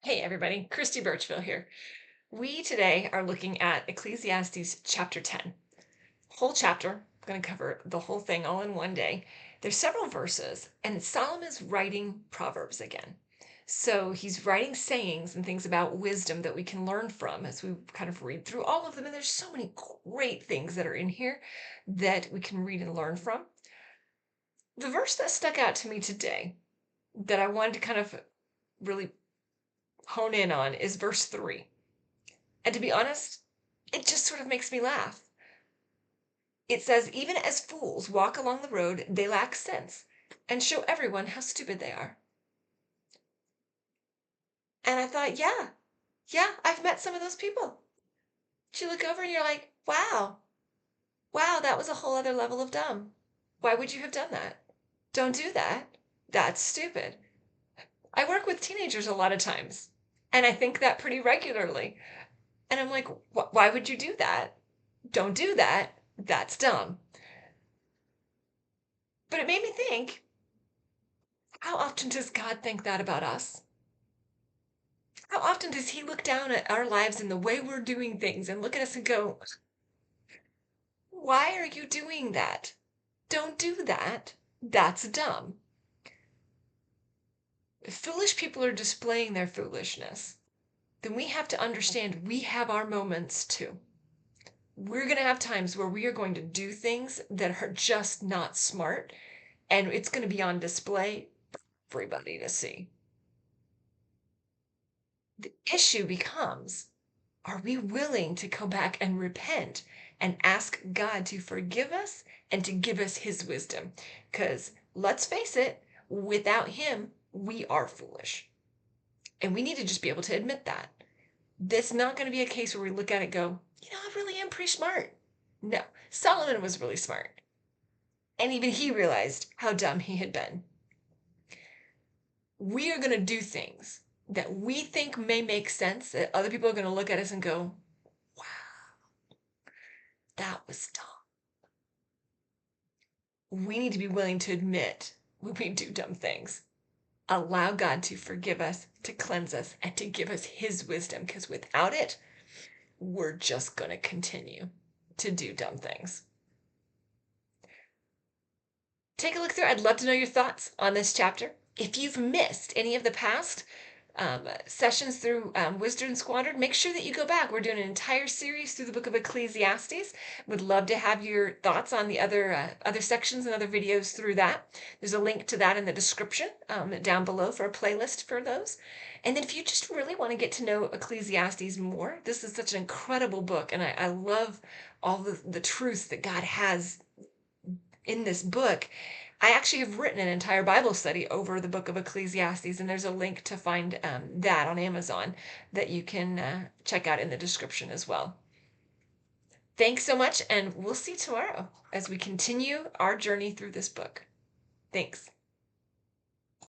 Hey everybody, Christy Birchville here. We today are looking at Ecclesiastes chapter 10. Whole chapter. I'm going to cover the whole thing all in one day. There's several verses, and Solomon's writing Proverbs again. So he's writing sayings and things about wisdom that we can learn from as we kind of read through all of them. And there's so many great things that are in here that we can read and learn from. The verse that stuck out to me today that I wanted to kind of really hone in on is verse 3. And to be honest, it just sort of makes me laugh. It says, even as fools walk along the road, they lack sense and show everyone how stupid they are. And I thought, yeah, I've met some of those people. You look over and you're like, wow, that was a whole other level of dumb. Why would you have done that? Don't do that. That's stupid. I work with teenagers a lot of times, and I think that pretty regularly. And I'm like, why would you do that? Don't do that. That's dumb. But it made me think, how often does God think that about us? How often does He look down at our lives and the way we're doing things and look at us and go, why are you doing that? Don't do that. That's dumb. If foolish people are displaying their foolishness, then we have to understand we have our moments too. We're going to have times where we are going to do things that are just not smart, and it's going to be on display for everybody to see. The issue becomes, are we willing to go back and repent and ask God to forgive us and to give us His wisdom? Because let's face it, without Him, we are foolish. And we need to just be able to admit that. This is not going to be a case where we look at it and go, I really am pretty smart. No, Solomon was really smart. And even he realized how dumb he had been. We are going to do things that we think may make sense, that other people are going to look at us and go, wow, that was dumb. We need to be willing to admit when we do dumb things. Allow God to forgive us, to cleanse us, and to give us His wisdom, because without it, we're just going to continue to do dumb things. Take a look through. I'd love to know your thoughts on this chapter. If you've missed any of the past sessions through Wisdom Squandered, make sure that you go back. We're doing an entire series through the book of Ecclesiastes. Would love to have your thoughts on the other sections and other videos through that. There's a link to that in the description down below for a playlist for those. And then if you just really want to get to know Ecclesiastes more, this is such an incredible book, and I love all the truths that God has in this book. I actually have written an entire Bible study over the book of Ecclesiastes, and there's a link to find that on Amazon that you can check out in the description as well. Thanks so much, and we'll see you tomorrow as we continue our journey through this book. Thanks.